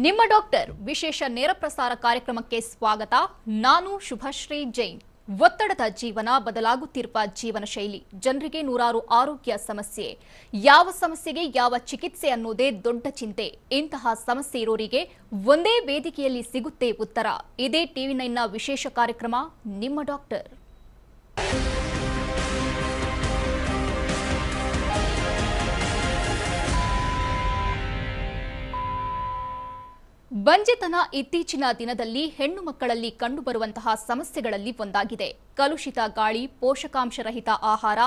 ನಿಮ್ಮ ಡಾಕ್ಟರ್ ವಿಶೇಷ ನೇರ ಪ್ರಸಾರ ಕಾರ್ಯಕ್ರಮಕ್ಕೆ ಸ್ವಾಗತ. ನಾನು ಶುಭಶ್ರೀ ಜೈನ್. ಒತ್ತಡದ ಜೀವನ, ಬದಲಾಗುತ್ತಿರುವ ಜೀವನ ಶೈಲಿ, ಜನರಿಗೆ ನೂರಾರು ಆರೋಗ್ಯ ಸಮಸ್ಯೆ. ಯಾವ ಸಮಸ್ಯೆಗೆ ಯಾವ ಚಿಕಿತ್ಸೆ ಅನ್ನೋದೇ ದೊಡ್ಡ ಚಿಂತೆ. ಇಂತಹ ಸಮಸ್ಯೆ ಇರೋರಿಗೆ ಒಂದೇ ವೇದಿಕೆಯಲ್ಲಿ ಸಿಗುತ್ತೆ ಉತ್ತರ. ಇದೇ ಟಿವಿ9ನ ವಿಶೇಷ ಕಾರ್ಯಕ್ರಮ ನಿಮ್ಮ ಡಾಕ್ಟರ್. ಬಂಜೆತನ ಇತ್ತೀಚಿನ ದಿನದಲ್ಲಿ ಹೆಣ್ಣು ಮಕ್ಕಳಲ್ಲಿ ಕಂಡುಬರುವಂತಹ ಸಮಸ್ಯೆಗಳಲ್ಲಿ ಒಂದಾಗಿದೆ. ಕಲುಷಿತ ಗಾಳಿ, ಪೋಷಕಾಂಶರಹಿತ ಆಹಾರ,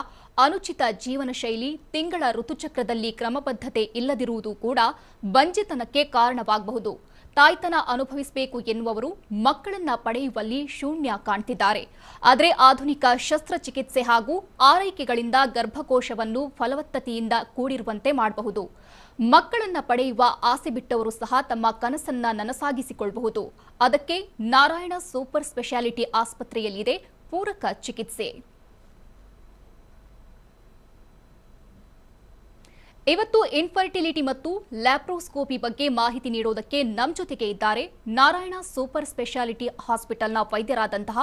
ಅನುಚಿತ ಜೀವನ ಶೈಲಿ, ತಿಂಗಳ ಋತುಚಕ್ರದಲ್ಲಿ ಕ್ರಮಬದ್ಧತೆ ಇಲ್ಲದಿರುವುದು ಕೂಡ ಬಂಜೆತನಕ್ಕೆ ಕಾರಣವಾಗಬಹುದು. ತಾಯ್ತನ ಅನುಭವಿಸಬೇಕು ಎನ್ನುವವರು ಮಕ್ಕಳನ್ನ ಪಡೆಯುವಲ್ಲಿ ಶೂನ್ಯ ಕಾಣ್ತಿದ್ದಾರೆ. ಆದರೆ ಆಧುನಿಕ ಶಸ್ತ್ರಚಿಕಿತ್ಸೆ ಹಾಗೂ ಆರೈಕೆಗಳಿಂದ ಗರ್ಭಕೋಶವನ್ನು ಫಲವತ್ತತೆಯಿಂದ ಕೂಡಿರುವಂತೆ ಮಾಡಬಹುದು. ಮಕ್ಕಳನ್ನ ಪಡೆಯುವ ಆಸೆ ಬಿಟ್ಟವರು ಸಹ ತಮ್ಮ ಕನಸನ್ನ ನನಸಾಗಿಸಿಕೊಳ್ಳಬಹುದು. ಅದಕ್ಕೆ ನಾರಾಯಣ ಸೂಪರ್ ಸ್ಪೆಷಾಲಿಟಿ ಆಸ್ಪತ್ರೆಯಲ್ಲಿದೆ ಪೂರಕ ಚಿಕಿತ್ಸೆ. ಇವತ್ತು ಇನ್ಫರ್ಟಿಲಿಟಿ ಮತ್ತು ಲ್ಯಾಪ್ರೋಸ್ಕೋಪಿ ಬಗ್ಗೆ ಮಾಹಿತಿ ನೀಡೋದಕ್ಕೆ ನಮ್ಮ ಜೊತೆಗೆ ಇದ್ದಾರೆ ನಾರಾಯಣ ಸೂಪರ್ ಸ್ಪೆಷಾಲಿಟಿ ಹಾಸ್ಪಿಟಲ್ನ ವೈದ್ಯರಾದಂತಹ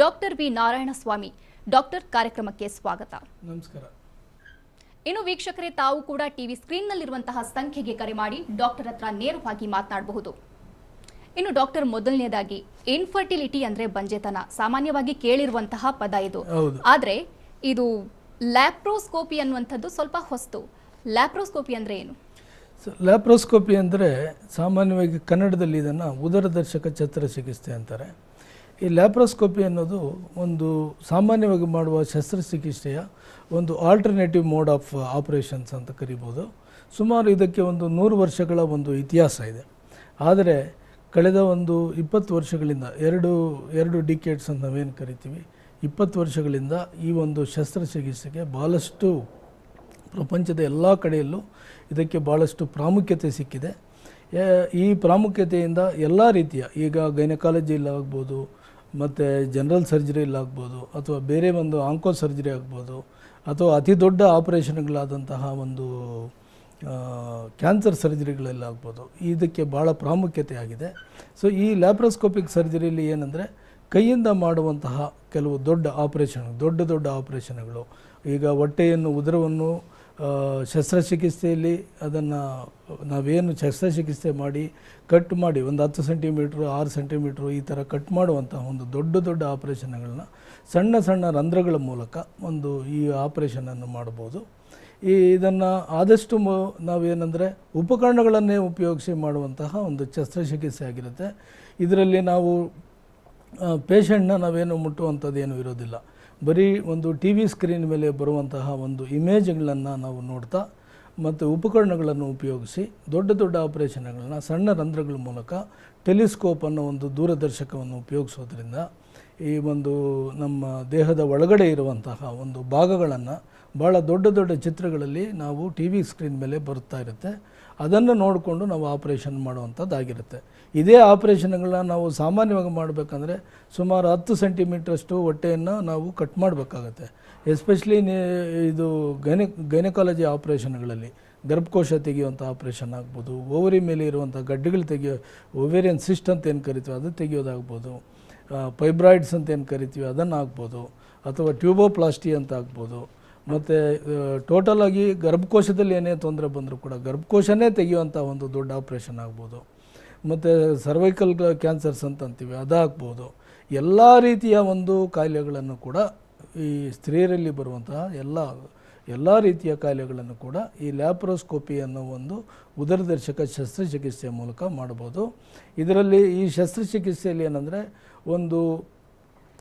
ಡಾಕ್ಟರ್ ವಿ ನಾರಾಯಣಸ್ವಾಮಿ. ಡಾಕ್ಟರ್, ಕಾರ್ಯಕ್ರಮಕ್ಕೆ ಸ್ವಾಗತ. ನಮಸ್ಕಾರ. ಇನ್ನು ವೀಕ್ಷಕರೇ, ತಾವು ಕೂಡ ಟಿವಿ ಸ್ಕ್ರೀನ್ನಲ್ಲಿರುವಂತಹ ಸಂಖ್ಯೆಗೆ ಕರೆ ಮಾಡಿ ಡಾಕ್ಟರ್ ಹತ್ರ ನೇರವಾಗಿ ಮಾತನಾಡಬಹುದು. ಇನ್ನು ಡಾಕ್ಟರ್, ಮೊದಲನೇದಾಗಿ ಇನ್ಫರ್ಟಿಲಿಟಿ ಅಂದ್ರೆ ಬಂಜೆತನ, ಸಾಮಾನ್ಯವಾಗಿ ಕೇಳಿರುವಂತಹ ಪದ ಇದು. ಆದ್ರೆ ಇದು ಲ್ಯಾಪ್ರೋಸ್ಕೋಪಿ ಅನ್ನುವಂಥದ್ದು ಸ್ವಲ್ಪ ಹೊಸತು. ಲ್ಯಾಪ್ರೋಸ್ಕೋಪಿ ಅಂದ್ರೆ ಏನು? ಲ್ಯಾಪ್ರೋಸ್ಕೋಪಿ ಅಂದರೆ ಸಾಮಾನ್ಯವಾಗಿ ಕನ್ನಡದಲ್ಲಿ ಇದನ್ನು ಉದರದರ್ಶಕ ಶಸ್ತ್ರಚಿಕಿತ್ಸೆ ಅಂತಾರೆ. ಈ ಲ್ಯಾಪ್ರೋಸ್ಕೋಪಿ ಅನ್ನೋದು ಒಂದು ಸಾಮಾನ್ಯವಾಗಿ ಮಾಡುವ ಶಸ್ತ್ರಚಿಕಿತ್ಸೆಯ ಒಂದು ಆಲ್ಟರ್ನೇಟಿವ್ ಮೋಡ್ ಆಫ್ ಆಪರೇಷನ್ಸ್ ಅಂತ ಕರಿಬೋದು. ಸುಮಾರು ಇದಕ್ಕೆ ಒಂದು 100 ವರ್ಷಗಳ ಒಂದು ಇತಿಹಾಸ ಇದೆ. ಆದರೆ ಕಳೆದ ಒಂದು 20 ವರ್ಷಗಳಿಂದ ಎರಡು ಡಿಕೇಡ್ಸ್ ಅಂತ ನಾವೇನು ಕರಿತೀವಿ, 20 ವರ್ಷಗಳಿಂದ ಈ ಒಂದು ಶಸ್ತ್ರಚಿಕಿತ್ಸೆಗೆ ಭಾಳಷ್ಟು ಪ್ರಪಂಚದ ಎಲ್ಲ ಕಡೆಯಲ್ಲೂ ಇದಕ್ಕೆ ಭಾಳಷ್ಟು ಪ್ರಾಮುಖ್ಯತೆ ಸಿಕ್ಕಿದೆ. ಈ ಪ್ರಾಮುಖ್ಯತೆಯಿಂದ ಎಲ್ಲ ರೀತಿಯ, ಈಗ ಗೈನಕಾಲಜಿಯಲ್ಲಾಗ್ಬೋದು, ಮತ್ತು ಜನರಲ್ ಸರ್ಜರಿಯಲ್ಲಾಗ್ಬೋದು, ಅಥವಾ ಬೇರೆ ಒಂದು ಆಂಕೋ ಸರ್ಜರಿ ಆಗ್ಬೋದು, ಅಥವಾ ಅತಿ ದೊಡ್ಡ ಆಪರೇಷನ್ಗಳಾದಂತಹ ಒಂದು ಕ್ಯಾನ್ಸರ್ ಸರ್ಜರಿಗಳಲ್ಲಾಗ್ಬೋದು, ಇದಕ್ಕೆ ಭಾಳ ಪ್ರಾಮುಖ್ಯತೆ ಆಗಿದೆ. ಸೊ ಈ ಲ್ಯಾಪ್ರೋಸ್ಕೋಪಿಕ್ ಸರ್ಜರಿಯಲ್ಲಿ ಏನಂದರೆ ಕೈಯಿಂದ ಮಾಡುವಂತಹ ಕೆಲವು ದೊಡ್ಡ ಆಪರೇಷನ್ಗಳು, ಈಗ ಹೊಟ್ಟೆಯನ್ನು, ಉದರವನ್ನು ಶಸ್ತ್ರಚಿಕಿತ್ಸೆಯಲ್ಲಿ ಅದನ್ನು ನಾವೇನು ಶಸ್ತ್ರಚಿಕಿತ್ಸೆ ಮಾಡಿ ಕಟ್ ಮಾಡಿ ಒಂದು 10 ಸೆಂಟಿಮೀಟ್ರು 6 ಸೆಂಟಿಮೀಟ್ರು ಈ ಥರ ಕಟ್ ಮಾಡುವಂಥ ಒಂದು ದೊಡ್ಡ ಆಪರೇಷನ್ಗಳನ್ನ ಸಣ್ಣ ರಂಧ್ರಗಳ ಮೂಲಕ ಒಂದು ಈ ಆಪರೇಷನನ್ನು ಮಾಡ್ಬೋದು. ಇದನ್ನು ಆದಷ್ಟು ನಾವೇನೆಂದರೆ ಉಪಕರಣಗಳನ್ನೇ ಉಪಯೋಗಿಸಿ ಮಾಡುವಂತಹ ಒಂದು ಶಸ್ತ್ರಚಿಕಿತ್ಸೆ ಆಗಿರುತ್ತೆ. ಇದರಲ್ಲಿ ನಾವು ಪೇಷಂಟ್ನ ನಾವೇನು ಮುಟ್ಟುವಂಥದ್ದೇನು ಇರೋದಿಲ್ಲ. ಬರೀ ಒಂದು ಟಿ ವಿ ಸ್ಕ್ರೀನ್ ಮೇಲೆ ಬರುವಂತಹ ಒಂದು ಇಮೇಜ್ಗಳನ್ನು ನಾವು ನೋಡ್ತಾ ಮತ್ತು ಉಪಕರಣಗಳನ್ನು ಉಪಯೋಗಿಸಿ ದೊಡ್ಡ ಆಪರೇಷನ್ಗಳನ್ನ ಸಣ್ಣ ರಂಧ್ರಗಳ ಮೂಲಕ ಟೆಲಿಸ್ಕೋಪ್ ಅನ್ನೋ ಒಂದು ದೂರದರ್ಶಕವನ್ನು ಉಪಯೋಗಿಸೋದ್ರಿಂದ ಈ ಒಂದು ನಮ್ಮ ದೇಹದ ಒಳಗಡೆ ಇರುವಂತಹ ಒಂದು ಭಾಗಗಳನ್ನು ಭಾಳ ದೊಡ್ಡ ಚಿತ್ರಗಳಲ್ಲಿ ನಾವು ಟಿ ವಿ ಸ್ಕ್ರೀನ್ ಮೇಲೆ ಬರ್ತಾ ಇರುತ್ತೆ. ಅದನ್ನು ನೋಡಿಕೊಂಡು ನಾವು ಆಪರೇಷನ್ ಮಾಡುವಂಥದ್ದಾಗಿರುತ್ತೆ. ಇದೇ ಆಪರೇಷನ್ಗಳನ್ನ ನಾವು ಸಾಮಾನ್ಯವಾಗಿ ಮಾಡಬೇಕಂದ್ರೆ ಸುಮಾರು 10 ಸೆಂಟಿಮೀಟ್ರಷ್ಟು ಹೊಟ್ಟೆಯನ್ನು ನಾವು ಕಟ್ ಮಾಡಬೇಕಾಗತ್ತೆ. ಎಸ್ಪೆಷಲಿ ಇದು ಗೈನಕಾಲಜಿ ಆಪರೇಷನ್ಗಳಲ್ಲಿ ಗರ್ಭಕೋಶ ತೆಗೆಯುವಂಥ ಆಪರೇಷನ್ ಆಗ್ಬೋದು, ಓವರಿ ಮೇಲೆ ಇರುವಂಥ ಗಡ್ಡೆಗಳು ಓವೇರಿಯನ್ ಸಿಸ್ಟ್ ಅಂತ ಏನು ಕರಿತೀವಿ ಅದು ತೆಗೆಯೋದಾಗ್ಬೋದು, ಫೈಬ್ರಾಯ್ಡ್ಸ್ ಅಂತ ಏನು ಕರಿತೀವಿ ಅದನ್ನು ಆಗ್ಬೋದು, ಅಥವಾ ಟ್ಯೂಬೋಪ್ಲಾಸ್ಟಿ ಅಂತ ಆಗ್ಬೋದು. ಮತ್ತು ಟೋಟಲಾಗಿ ಗರ್ಭಕೋಶದಲ್ಲಿ ಏನೇ ತೊಂದರೆ ಬಂದರೂ ಕೂಡ ಗರ್ಭಕೋಶನೇ ತೆಗೆಯುವಂಥ ಒಂದು ದೊಡ್ಡ ಆಪ್ರೇಷನ್ ಆಗ್ಬೋದು. ಮತ್ತು ಸರ್ವೈಕಲ್ ಕ್ಯಾನ್ಸರ್ಸ್ ಅಂತ ಅಂತೀವಿ ಅದಾಗ್ಬೋದು. ಎಲ್ಲ ರೀತಿಯ ಒಂದು ಕಾಯಿಲೆಗಳನ್ನು ಕೂಡ ಈ ಸ್ತ್ರೀಯರಲ್ಲಿ ಬರುವಂತಹ ಎಲ್ಲ ರೀತಿಯ ಕಾಯಿಲೆಗಳನ್ನು ಕೂಡ ಈ ಲ್ಯಾಪ್ರೋಸ್ಕೋಪಿ ಅನ್ನೋ ಒಂದು ಉದರದರ್ಶಕ ಶಸ್ತ್ರಚಿಕಿತ್ಸೆಯ ಮೂಲಕ ಮಾಡ್ಬೋದು. ಇದರಲ್ಲಿ ಈ ಶಸ್ತ್ರಚಿಕಿತ್ಸೆಯಲ್ಲಿ ಏನಂದರೆ ಒಂದು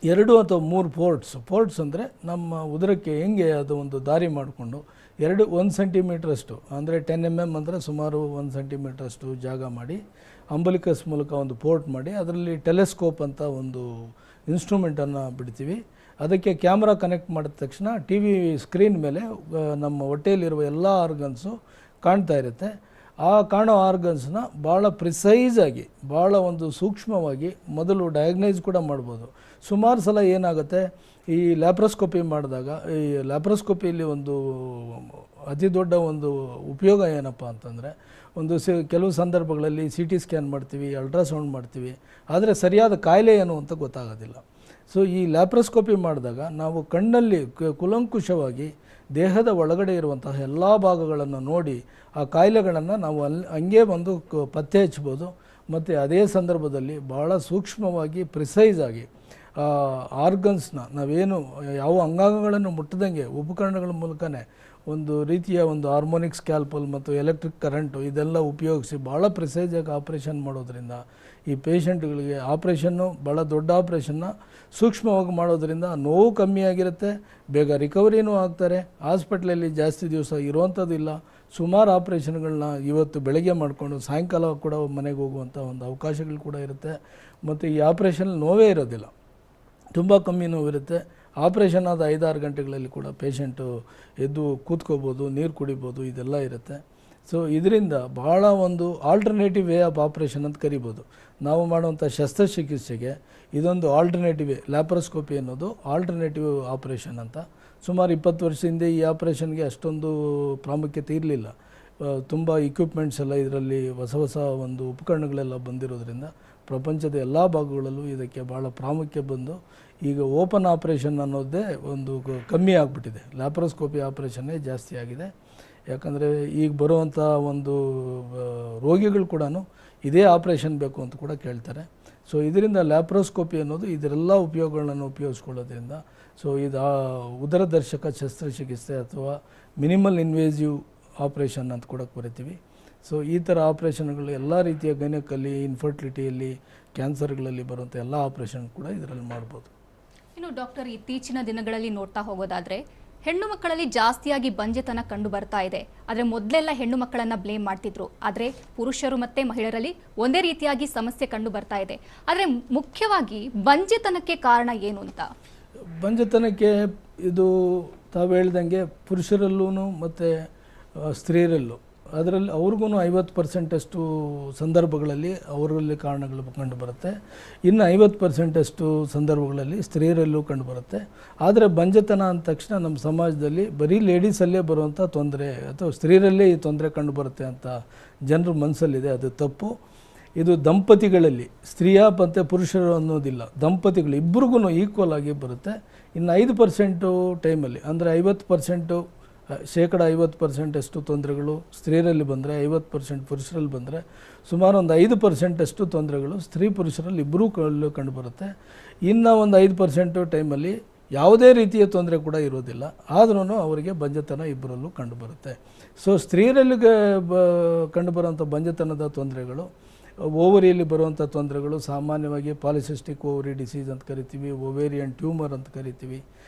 2 ಅಥವಾ 3 ಪೋರ್ಟ್ಸ್ ಅಂದರೆ ನಮ್ಮ ಉದರಕ್ಕೆ ಹೆಂಗೆ ಅದು ಒಂದು ದಾರಿ ಮಾಡಿಕೊಂಡು 1 ಸೆಂಟಿಮೀಟ್ರಷ್ಟು ಅಂದರೆ 10 mm ಅಂದರೆ ಸುಮಾರು 1 ಸೆಂಟಿಮೀಟ್ರಷ್ಟು ಜಾಗ ಮಾಡಿ ಅಂಬಲಿಕಸ್ ಮೂಲಕ ಒಂದು ಪೋರ್ಟ್ ಮಾಡಿ ಅದರಲ್ಲಿ ಟೆಲಿಸ್ಕೋಪ್ ಅಂತ ಒಂದು ಇನ್ಸ್ಟ್ರೂಮೆಂಟನ್ನು ಬಿಡ್ತೀವಿ. ಅದಕ್ಕೆ ಕ್ಯಾಮ್ರಾ ಕನೆಕ್ಟ್ ಮಾಡಿದ ತಕ್ಷಣ ಟಿ ವಿ ಸ್ಕ್ರೀನ್ ಮೇಲೆ ನಮ್ಮ ಹೊಟ್ಟೆಯಲ್ಲಿರುವ ಎಲ್ಲ ಆರ್ಗನ್ಸು ಕಾಣ್ತಾ ಇರುತ್ತೆ. ಆ ಕಾಣೋ ಆರ್ಗನ್ಸ್ನ ಭಾಳ ಪ್ರಿಸೈಸಾಗಿ, ಭಾಳ ಒಂದು ಸೂಕ್ಷ್ಮವಾಗಿ ಮೊದಲು ಡಯಾಗ್ನೈಸ್ ಕೂಡ ಮಾಡ್ಬೋದು. ಸುಮಾರು ಸಲ ಏನಾಗುತ್ತೆ, ಈ ಲ್ಯಾಪ್ರೋಸ್ಕೋಪಿ ಮಾಡಿದಾಗ ಈ ಲ್ಯಾಪ್ರೋಸ್ಕೋಪಿಯಲ್ಲಿ ಒಂದು ಅತಿ ದೊಡ್ಡ ಒಂದು ಉಪಯೋಗ ಏನಪ್ಪ ಅಂತಂದರೆ ಕೆಲವು ಸಂದರ್ಭಗಳಲ್ಲಿ CT ಸ್ಕ್ಯಾನ್ ಮಾಡ್ತೀವಿ, ಅಲ್ಟ್ರಾಸೌಂಡ್ ಮಾಡ್ತೀವಿ, ಆದರೆ ಸರಿಯಾದ ಕಾಯಿಲೆ ಏನು ಅಂತ ಗೊತ್ತಾಗೋದಿಲ್ಲ. ಸೊ ಈ ಲ್ಯಾಪ್ರೋಸ್ಕೋಪಿ ಮಾಡಿದಾಗ ನಾವು ಕಣ್ಣಲ್ಲಿ ಕುಲಂಕುಷವಾಗಿ ದೇಹದ ಒಳಗಡೆ ಇರುವಂತಹ ಎಲ್ಲ ಭಾಗಗಳನ್ನು ನೋಡಿ ಆ ಕಾಯಿಲೆಗಳನ್ನು ನಾವು ಹಂಗೆ ಬಂದು ಪತ್ತೆ ಹಚ್ಬೋದು. ಮತ್ತು ಅದೇ ಸಂದರ್ಭದಲ್ಲಿ ಭಾಳ ಸೂಕ್ಷ್ಮವಾಗಿ ಪ್ರಿಸೈಸ್ ಆಗಿ ಆರ್ಗನ್ಸ್ನ ನಾವೇನು ಯಾವ ಅಂಗಾಂಗಗಳನ್ನು ಮುಟ್ಟದಂಗೆ ಉಪಕರಣಗಳ ಮೂಲಕನೇ ಒಂದು ರೀತಿಯ ಒಂದು ಹಾರ್ಮೋನಿಕ್ ಸ್ಕ್ಯಾಲ್ಪಲ್ ಮತ್ತು ಎಲೆಕ್ಟ್ರಿಕ್ ಕರೆಂಟು ಇದೆಲ್ಲ ಉಪಯೋಗಿಸಿ ಭಾಳ ಪ್ರಿಸೈಸಾಗಿ ಆಪ್ರೇಷನ್ ಮಾಡೋದ್ರಿಂದ ಈ ಪೇಷಂಟ್ಗಳಿಗೆ ಆಪ್ರೇಷನ್ನು ಭಾಳ ದೊಡ್ಡ ಆಪ್ರೇಷನ್ನ ಸೂಕ್ಷ್ಮವಾಗಿ ಮಾಡೋದ್ರಿಂದ ನೋವು ಕಮ್ಮಿಯಾಗಿರುತ್ತೆ, ಬೇಗ ರಿಕವರಿನೂ ಆಗ್ತಾರೆ, ಹಾಸ್ಪಿಟ್ಲಲ್ಲಿ ಜಾಸ್ತಿ ದಿವಸ ಇರುವಂಥದ್ದಿಲ್ಲ. ಸುಮಾರು ಆಪ್ರೇಷನ್ಗಳನ್ನ ಇವತ್ತು ಬೆಳಗ್ಗೆ ಮಾಡಿಕೊಂಡು ಸಾಯಂಕಾಲ ಕೂಡ ಮನೆಗೆ ಹೋಗುವಂಥ ಒಂದು ಅವಕಾಶಗಳು ಕೂಡ ಇರುತ್ತೆ. ಮತ್ತು ಈ ಆಪ್ರೇಷನ್ ನೋವೇ ಇರೋದಿಲ್ಲ, ತುಂಬ ಕಮ್ಮಿ ನೋವಿರುತ್ತೆ. ಆಪ್ರೇಷನ್ ಆದ 5-6 ಗಂಟೆಗಳಲ್ಲಿ ಕೂಡ ಪೇಷಂಟು ಎದ್ದು ಕೂತ್ಕೋಬೋದು, ನೀರು ಕುಡಿಬೋದು, ಇದೆಲ್ಲ ಇರುತ್ತೆ. ಸೊ ಇದರಿಂದ ಭಾಳ ಒಂದು ಆಲ್ಟರ್ನೇಟಿವ್ ವೇ ಆಫ್ ಆಪ್ರೇಷನ್ ಅಂತ ಕರಿಬೋದು. ನಾವು ಮಾಡುವಂಥ ಶಸ್ತ್ರಚಿಕಿತ್ಸೆಗೆ ಇದೊಂದು ಆಲ್ಟರ್ನೇಟಿವ್ ವೇ, ಲ್ಯಾಪ್ರೋಸ್ಕೋಪಿ ಅನ್ನೋದು ಆಲ್ಟರ್ನೇಟಿವ್ ಆಪ್ರೇಷನ್ ಅಂತ. ಸುಮಾರು 20 ವರ್ಷ ಹಿಂದೆ ಈ ಆಪ್ರೇಷನ್ಗೆ ಅಷ್ಟೊಂದು ಪ್ರಾಮುಖ್ಯತೆ ಇರಲಿಲ್ಲ. ತುಂಬ ಇಕ್ವಿಪ್ಮೆಂಟ್ಸ್ ಎಲ್ಲ ಇದರಲ್ಲಿ ಹೊಸ ಒಂದು ಉಪಕರಣಗಳೆಲ್ಲ ಬಂದಿರೋದ್ರಿಂದ ಪ್ರಪಂಚದ ಎಲ್ಲ ಭಾಗಗಳಲ್ಲೂ ಇದಕ್ಕೆ ಭಾಳ ಪ್ರಾಮುಖ್ಯ ಬಂದು ಈಗ ಓಪನ್ ಆಪ್ರೇಷನ್ ಅನ್ನೋದೇ ಒಂದು ಕಮ್ಮಿ ಆಗಿಬಿಟ್ಟಿದೆ, ಲ್ಯಾಪ್ರೋಸ್ಕೋಪಿ ಆಪ್ರೇಷನ್ನೇ ಜಾಸ್ತಿ ಆಗಿದೆ. ಯಾಕಂದರೆ ಈಗ ಬರುವಂಥ ಒಂದು ರೋಗಿಗಳು ಕೂಡ ಇದೇ ಆಪ್ರೇಷನ್ ಬೇಕು ಅಂತ ಕೂಡ ಕೇಳ್ತಾರೆ. ಸೊ ಇದರಿಂದ ಲ್ಯಾಪ್ರೋಸ್ಕೋಪಿ ಅನ್ನೋದು ಇದರೆಲ್ಲ ಉಪಯೋಗಗಳನ್ನು ಉಪಯೋಗಿಸ್ಕೊಳ್ಳೋದ್ರಿಂದ ಸೊ ಇದು ಉದರದರ್ಶಕ ಶಸ್ತ್ರಚಿಕಿತ್ಸೆ ಅಥವಾ ಮಿನಿಮಲ್ ಇನ್ವೇಸಿವ್ ಆಪ್ರೇಷನ್ ಅಂತ ಕೂಡ ಕರಿತೀವಿ. ಸೊ ಈ ಥರ ಆಪ್ರೇಷನ್ಗಳು ಎಲ್ಲ ರೀತಿಯ ಗೈನಕಲ್ಲಿ, ಇನ್ಫರ್ಟಿಲಿಟಿಯಲ್ಲಿ, ಕ್ಯಾನ್ಸರ್ಗಳಲ್ಲಿ ಬರುವಂಥ ಎಲ್ಲ ಆಪ್ರೇಷನ್ ಕೂಡ ಇದರಲ್ಲಿ ಮಾಡ್ಬೋದು. ಇನ್ನು ಡಾಕ್ಟರ್, ಇತ್ತೀಚಿನ ದಿನಗಳಲ್ಲಿ ನೋಡ್ತಾ ಹೋಗೋದಾದರೆ ಹೆಣ್ಣು ಮಕ್ಕಳಲ್ಲಿ ಜಾಸ್ತಿಯಾಗಿ ಬಂಜೆತನ ಕಂಡು ಬರ್ತಾ ಇದೆ. ಆದರೆ ಮೊದಲೆಲ್ಲ ಹೆಣ್ಣು ಮಕ್ಕಳನ್ನು ಬ್ಲೇಮ್ ಮಾಡ್ತಿದ್ರು, ಆದರೆ ಪುರುಷರು ಮತ್ತು ಮಹಿಳೆಯರಲ್ಲಿ ಒಂದೇ ರೀತಿಯಾಗಿ ಸಮಸ್ಯೆ ಕಂಡು ಬರ್ತಾ ಇದೆ. ಆದರೆ ಮುಖ್ಯವಾಗಿ ಬಂಜೆತನಕ್ಕೆ ಕಾರಣ ಏನು ಅಂತ? ಬಂಜೆತನಕ್ಕೆ ಇದು ತಾವು ಹೇಳ್ದಂಗೆ ಪುರುಷರಲ್ಲೂ ಮತ್ತು ಸ್ತ್ರೀಯರಲ್ಲೂ ಅದರಲ್ಲಿ ಅವ್ರಿಗೂ 50% ಸಂದರ್ಭಗಳಲ್ಲಿ ಅವರಲ್ಲಿ ಕಾರಣಗಳು ಕಂಡು ಬರುತ್ತೆ. ಇನ್ನು 50% ಸಂದರ್ಭಗಳಲ್ಲಿ ಸ್ತ್ರೀಯರಲ್ಲೂ ಕಂಡು ಬರುತ್ತೆ. ಆದರೆ ಬಂಜೆತನ ಅಂದ ತಕ್ಷಣ ನಮ್ಮ ಸಮಾಜದಲ್ಲಿ ಬರೀ ಲೇಡೀಸಲ್ಲೇ ಬರುವಂಥ ತೊಂದರೆ ಅಥವಾ ಸ್ತ್ರೀಯರಲ್ಲೇ ಈ ತೊಂದರೆ ಕಂಡು ಬರುತ್ತೆ ಅಂತ ಜನರ ಮನಸ್ಸಲ್ಲಿದೆ. ಅದು ತಪ್ಪು. ಇದು ದಂಪತಿಗಳಲ್ಲಿ ಸ್ತ್ರೀಯ ಮತ್ತು ಪುರುಷರು ಅನ್ನೋದಿಲ್ಲ, ದಂಪತಿಗಳು ಇಬ್ಬರಿಗೂ ಈಕ್ವಲ್ ಆಗಿ ಬರುತ್ತೆ. ಇನ್ನು 5% ಟೈಮಲ್ಲಿ ಅಂದರೆ 50% ತೊಂದರೆಗಳು ಸ್ತ್ರೀಯರಲ್ಲಿ ಬಂದರೆ 50% ಪುರುಷರಲ್ಲಿ ಬಂದರೆ ಸುಮಾರು ಒಂದು 5% ತೊಂದರೆಗಳು ಸ್ತ್ರೀ ಪುರುಷರಲ್ಲಿ ಇಬ್ಬರೂ ಕಂಡುಬರುತ್ತೆ. ಇನ್ನು ಒಂದು 5% ಟೈಮಲ್ಲಿ ಯಾವುದೇ ರೀತಿಯ ತೊಂದರೆ ಕೂಡ ಇರೋದಿಲ್ಲ, ಆದ್ರೂ ಅವರಿಗೆ ಬಂಜೆತನ ಇಬ್ಬರಲ್ಲೂ ಕಂಡುಬರುತ್ತೆ. ಸೊ ಸ್ತ್ರೀಯರಲ್ಲಿ ಕಂಡುಬರುವಂಥ ಬಂಜೆತನದ ತೊಂದರೆಗಳು, ಓವರಿಯಲ್ಲಿ ಬರುವಂಥ ತೊಂದರೆಗಳು ಸಾಮಾನ್ಯವಾಗಿ ಪಾಲಿಸಿಸ್ಟಿಕ್ ಓವರಿ ಡಿಸೀಸ್ ಅಂತ ಕರಿತೀವಿ, ಓವೇರಿಯನ್ ಟ್ಯೂಮರ್ ಅಂತ ಕರಿತೀವಿ.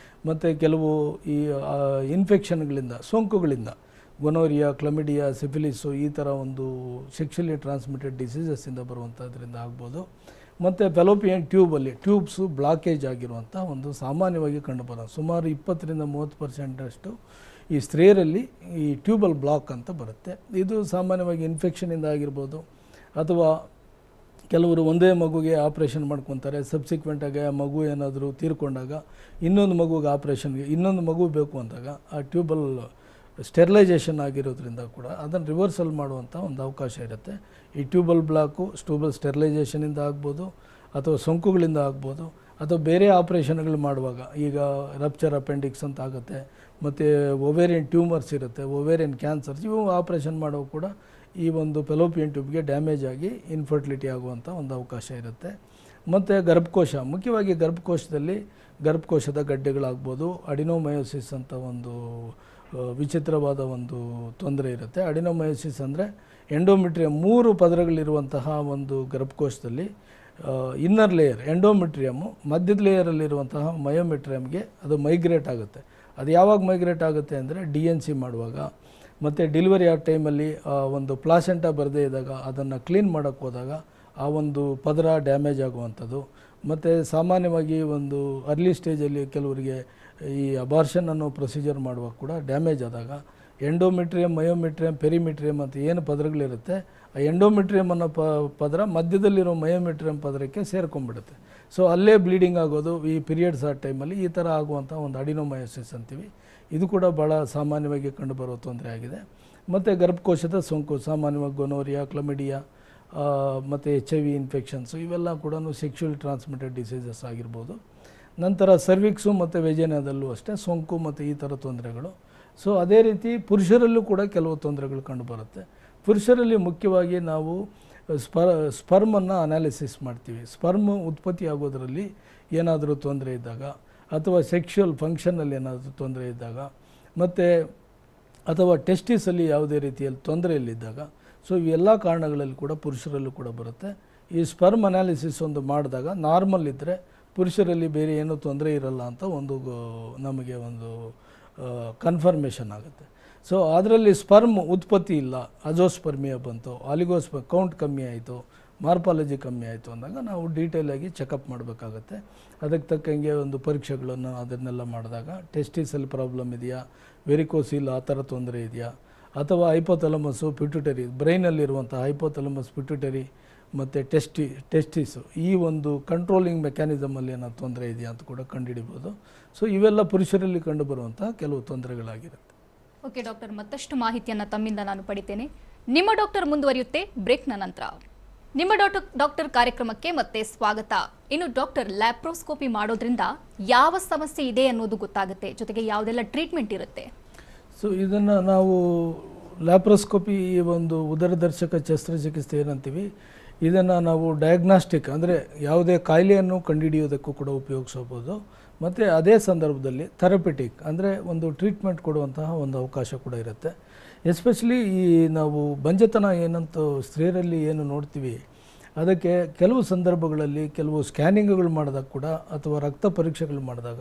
ಮತ್ತು ಕೆಲವು ಈ ಇನ್ಫೆಕ್ಷನ್ಗಳಿಂದ, ಸೋಂಕುಗಳಿಂದ, ಗೊನೋರಿಯಾ, ಕ್ಲಮಿಡಿಯಾ, ಸಿಫಿಲಿಸು ಈ ಥರ ಒಂದು ಸೆಕ್ಷುಲಿ ಟ್ರಾನ್ಸ್ಮಿಟೆಡ್ ಡಿಸೀಸಸ್ಸಿಂದ ಬರುವಂಥದ್ರಿಂದ ಆಗ್ಬೋದು. ಮತ್ತು ಫೆಲೋಪಿಯನ್ ಟ್ಯೂಬ್ಸು ಬ್ಲಾಕೇಜ್ ಆಗಿರುವಂಥ ಒಂದು ಸಾಮಾನ್ಯವಾಗಿ ಕಂಡುಬರೋ ಸುಮಾರು 20-30% ಈ ಸ್ತ್ರೀಯರಲ್ಲಿ ಈ ಟ್ಯೂಬಲ್ ಬ್ಲಾಕ್ ಅಂತ ಬರುತ್ತೆ. ಇದು ಸಾಮಾನ್ಯವಾಗಿ ಇನ್ಫೆಕ್ಷನಿಂದ ಆಗಿರ್ಬೋದು, ಅಥವಾ ಕೆಲವರು ಒಂದೇ ಮಗುಗೆ ಆಪ್ರೇಷನ್ ಮಾಡ್ಕೊತಾರೆ, ಸಬ್ಸಿಕ್ವೆಂಟಾಗಿ ಆ ಮಗು ಏನಾದರೂ ತೀರ್ಕೊಂಡಾಗ ಇನ್ನೊಂದು ಮಗುಗೆ ಆಪ್ರೇಷನ್ಗೆ ಇನ್ನೊಂದು ಮಗು ಬೇಕು ಅಂದಾಗ ಆ ಟ್ಯೂಬಲ್ ಸ್ಟೆರಿಲೈಸೇಷನ್ ಆಗಿರೋದ್ರಿಂದ ಕೂಡ ಅದನ್ನು ರಿವರ್ಸಲ್ ಮಾಡುವಂಥ ಒಂದು ಅವಕಾಶ ಇರುತ್ತೆ. ಈ ಟ್ಯೂಬಲ್ ಬ್ಲಾಕು ಟ್ಯೂಬಲ್ ಸ್ಟೆರಿಲೈಸೇಷನಿಂದ ಆಗ್ಬೋದು, ಅಥವಾ ಸೋಂಕುಗಳಿಂದ ಆಗ್ಬೋದು, ಅಥವಾ ಬೇರೆ ಆಪ್ರೇಷನ್ಗಳು ಮಾಡುವಾಗ ಈಗ ರಪ್ಚರ್ ಅಪೆಂಡಿಕ್ಸ್ ಅಂತ ಆಗುತ್ತೆ, ಮತ್ತು ಓವೇರಿಯನ್ ಟ್ಯೂಮರ್ಸ್ ಇರುತ್ತೆ, ಓವೇರಿಯನ್ ಕ್ಯಾನ್ಸರ್ಸ್, ಇವು ಆಪ್ರೇಷನ್ ಮಾಡುವ ಕೂಡ ಈ ಒಂದು ಫೆಲೋಪಿಯನ್ ಟ್ಯೂಬ್ಗೆ ಡ್ಯಾಮೇಜ್ ಆಗಿ ಇನ್ಫರ್ಟಿಲಿಟಿ ಆಗುವಂಥ ಒಂದು ಅವಕಾಶ ಇರುತ್ತೆ. ಮತ್ತು ಗರ್ಭಕೋಶ, ಮುಖ್ಯವಾಗಿ ಗರ್ಭಕೋಶದ ಗಡ್ಡೆಗಳಾಗ್ಬೋದು, ಅಡಿನೋಮಯೋಸಿಸ್ ಅಂತ ಒಂದು ವಿಚಿತ್ರವಾದ ಒಂದು ತೊಂದರೆ ಇರುತ್ತೆ. ಅಡಿನೋಮಯೋಸಿಸ್ ಅಂದರೆ ಎಂಡೋಮೆಟ್ರಿಯಮ್ 3 ಪದರಗಳಿರುವಂತಹ ಒಂದು ಗರ್ಭಕೋಶದಲ್ಲಿ ಇನ್ನರ್ ಲೇಯರ್ ಎಂಡೋಮೆಟ್ರಿಯಮ್ಮು, ಮಧ್ಯದ ಲೇಯರಲ್ಲಿರುವಂತಹ ಮಯೋಮೆಟ್ರಿಯಮ್ಗೆ ಅದು ಮೈಗ್ರೇಟ್ ಆಗುತ್ತೆ. ಅದು ಯಾವಾಗ ಮೈಗ್ರೇಟ್ ಆಗುತ್ತೆ ಅಂದರೆ DNC ಮಾಡುವಾಗ, ಮತ್ತು ಡೆಲಿವರಿ ಆ ಟೈಮಲ್ಲಿ ಒಂದು ಪ್ಲಾಸೆಂಟಾ ಬರದೇ ಇದ್ದಾಗ ಅದನ್ನು ಕ್ಲೀನ್ ಮಾಡೋಕ್ಕೆ ಹೋದಾಗ ಆ ಒಂದು ಪದರ ಡ್ಯಾಮೇಜ್ ಆಗುವಂಥದ್ದು. ಮತ್ತು ಸಾಮಾನ್ಯವಾಗಿ ಒಂದು ಅರ್ಲಿ ಸ್ಟೇಜಲ್ಲಿ ಕೆಲವರಿಗೆ ಈ ಅಬಾರ್ಷನ್ ಅನ್ನೋ ಪ್ರೊಸೀಜರ್ ಮಾಡುವಾಗ ಕೂಡ ಡ್ಯಾಮೇಜ್ ಆದಾಗ ಎಂಡೋಮೆಟ್ರಿಯಮ್, ಮಯೋಮೆಟ್ರಿಯಮ್, ಪೆರಿಮೆಟ್ರಿಯಮ್ ಅಂತ ಏನು ಪದರಗಳಿರುತ್ತೆ, ಆ ಎಂಡೋಮೆಟ್ರಿಯಮ್ ಅನ್ನೋ ಪದರ ಮಧ್ಯದಲ್ಲಿರೋ ಮಯೋಮೆಟ್ರಿಯಮ್ ಪದರಕ್ಕೆ ಸೇರ್ಕೊಂಡ್ಬಿಡುತ್ತೆ. ಸೊ ಅಲ್ಲೇ ಬ್ಲೀಡಿಂಗ್ ಆಗೋದು ಈ ಪೀರಿಯಡ್ಸ್ ಆ ಟೈಮಲ್ಲಿ ಈ ಥರ ಆಗುವಂಥ ಒಂದು ಅಡಿನೋಮಯೋಸಿಸ್ ಅಂತೀವಿ. ಇದು ಕೂಡ ಭಾಳ ಸಾಮಾನ್ಯವಾಗಿ ಕಂಡುಬರುವ ತೊಂದರೆ ಆಗಿದೆ. ಮತ್ತು ಗರ್ಭಕೋಶದ ಸೋಂಕು ಸಾಮಾನ್ಯವಾಗಿ ಗೊನೋರಿಯಾ, ಕ್ಲಮಿಡಿಯಾ ಮತ್ತು HIV ಇನ್ಫೆಕ್ಷನ್ಸು ಇವೆಲ್ಲ ಕೂಡ ಸೆಕ್ಷುವಲ್ ಟ್ರಾನ್ಸ್ಮಿಟೆಡ್ ಡಿಸೀಸಸ್ ಆಗಿರ್ಬೋದು. ನಂತರ ಸರ್ವಿಕ್ಸು ಮತ್ತು ವೆಜೇನಾದಲ್ಲೂ ಅಷ್ಟೇ ಸೋಂಕು ಮತ್ತು ಈ ಥರ ತೊಂದರೆಗಳು. ಸೊ ಅದೇ ರೀತಿ ಪುರುಷರಲ್ಲೂ ಕೂಡ ಕೆಲವು ತೊಂದರೆಗಳು ಕಂಡುಬರುತ್ತೆ. ಪುರುಷರಲ್ಲಿ ಮುಖ್ಯವಾಗಿ ನಾವು ಸ್ಪರ್ಮನ್ನು ಅನಾಲಿಸಿಸ್ ಮಾಡ್ತೀವಿ. ಸ್ಪರ್ಮ್ ಉತ್ಪತ್ತಿ ಆಗೋದರಲ್ಲಿ ಏನಾದರೂ ತೊಂದರೆ ಇದ್ದಾಗ ಅಥವಾ ಸೆಕ್ಷುವಲ್ ಫಂಕ್ಷನಲ್ಲಿ ಏನಾದರೂ ತೊಂದರೆ ಇದ್ದಾಗ ಮತ್ತು ಅಥವಾ ಟೆಸ್ಟಿಸಲ್ಲಿ ಯಾವುದೇ ರೀತಿಯಲ್ಲಿ ತೊಂದರೆಯಲ್ಲಿದ್ದಾಗ, ಸೊ ಇವೆಲ್ಲ ಕಾರಣಗಳಲ್ಲಿ ಕೂಡ ಪುರುಷರಲ್ಲೂ ಕೂಡ ಬರುತ್ತೆ. ಈ ಸ್ಪರ್ಮ್ ಅನಾಲಿಸಿಸ್ ಒಂದು ಮಾಡಿದಾಗ ನಾರ್ಮಲ್ ಇದ್ದರೆ ಪುರುಷರಲ್ಲಿ ಬೇರೆ ಏನೂ ತೊಂದರೆ ಇರಲ್ಲ ಅಂತ ನಮಗೆ ಒಂದು ಕನ್ಫರ್ಮೇಷನ್ ಆಗುತ್ತೆ. ಸೊ ಅದರಲ್ಲಿ ಸ್ಪರ್ಮ್ ಉತ್ಪತ್ತಿ ಇಲ್ಲ, ಅಜೋಸ್ಪರ್ಮಿಯಾ ಬಂತು, ಕೌಂಟ್ ಕಮ್ಮಿ ಆಯಿತು, ಮಾರ್ಪಾಲಜಿ ಕಮ್ಮಿ ಆಯಿತು ಅಂದಾಗ ನಾವು ಡೀಟೇಲಾಗಿ ಚೆಕಪ್ ಮಾಡಬೇಕಾಗತ್ತೆ. ಅದಕ್ಕೆ ತಕ್ಕಂಗೆ ಒಂದು ಪರೀಕ್ಷೆಗಳನ್ನು ಅದನ್ನೆಲ್ಲ ಮಾಡಿದಾಗ ಟೆಸ್ಟಿಸಲ್ಲಿ ಪ್ರಾಬ್ಲಮ್ ಇದೆಯಾ, ವೆರಿಕೋಸಿಲ್ ಆ ಥರ ತೊಂದರೆ ಇದೆಯಾ, ಅಥವಾ ಹೈಪೋಥಲಮಸ್ಸು ಪಿಟ್ಯುಟರಿ, ಬ್ರೈನಲ್ಲಿರುವಂಥ ಹೈಪೋಥಲಮಸ್ ಪಿಟ್ಯುಟರಿ ಮತ್ತು ಟೆಸ್ಟಿಸು ಈ ಒಂದು ಕಂಟ್ರೋಲಿಂಗ್ ಮೆಕ್ಯಾನಿಸಮಲ್ಲಿ ಏನೋ ತೊಂದರೆ ಇದೆಯಾ ಅಂತ ಕೂಡ ಕಂಡುಹಿಡಿಬೋದು. ಸೊ ಇವೆಲ್ಲ ಪುರುಷರಲ್ಲಿ ಕಂಡುಬರುವಂಥ ಕೆಲವು ತೊಂದರೆಗಳಾಗಿರುತ್ತೆ. ಓಕೆ ಡಾಕ್ಟರ್, ಮತ್ತಷ್ಟು ಮಾಹಿತಿಯನ್ನು ತಮ್ಮಿಂದ ನಾನು ಪಡಿತೇನೆ. ನಿಮ್ಮ ಡಾಕ್ಟರ್ ಮುಂದುವರಿಯುತ್ತೆ ಬ್ರೇಕ್ನ ನಂತರ. ನಿಮ್ಮ ಡಾಕ್ಟರ್ ಕಾರ್ಯಕ್ರಮಕ್ಕೆ ಮತ್ತೆ ಸ್ವಾಗತ. ಇನ್ನು ಡಾಕ್ಟರ್, ಲ್ಯಾಪ್ರೋಸ್ಕೋಪಿ ಮಾಡೋದ್ರಿಂದ ಯಾವ ಸಮಸ್ಯೆ ಇದೆ ಅನ್ನೋದು ಗೊತ್ತಾಗುತ್ತೆ, ಜೊತೆಗೆ ಯಾವುದೆಲ್ಲ ಟ್ರೀಟ್ಮೆಂಟ್ ಇರುತ್ತೆ? ಸೊ ಇದನ್ನು ನಾವು ಲ್ಯಾಪ್ರೋಸ್ಕೋಪಿ ಒಂದು ಉದರದರ್ಶಕ ಶಸ್ತ್ರಚಿಕಿತ್ಸೆ ಏನಂತೀವಿ, ಇದನ್ನು ನಾವು ಡಯಾಗ್ನಾಸ್ಟಿಕ್ ಅಂದರೆ ಯಾವುದೇ ಕಾಯಿಲೆಯನ್ನು ಕಂಡುಹಿಡಿಯೋದಕ್ಕೂ ಕೂಡ ಉಪಯೋಗಿಸಬಹುದು. ಮತ್ತು ಅದೇ ಸಂದರ್ಭದಲ್ಲಿ ಥೆರಪಿಟಿಕ್ ಅಂದರೆ ಒಂದು ಟ್ರೀಟ್ಮೆಂಟ್ ಕೊಡುವಂತಹ ಒಂದು ಅವಕಾಶ ಕೂಡ ಇರುತ್ತೆ. ಎಸ್ಪೆಷಲಿ ಈ ನಾವು ಬಂಜತನ ಏನಂತ ಸ್ತ್ರೀಯರಲ್ಲಿ ಏನು ನೋಡ್ತೀವಿ, ಅದಕ್ಕೆ ಕೆಲವು ಸಂದರ್ಭಗಳಲ್ಲಿ ಕೆಲವು ಸ್ಕ್ಯಾನಿಂಗ್ಗಳು ಮಾಡಿದಾಗ ಕೂಡ ಅಥವಾ ರಕ್ತ ಪರೀಕ್ಷೆಗಳು ಮಾಡಿದಾಗ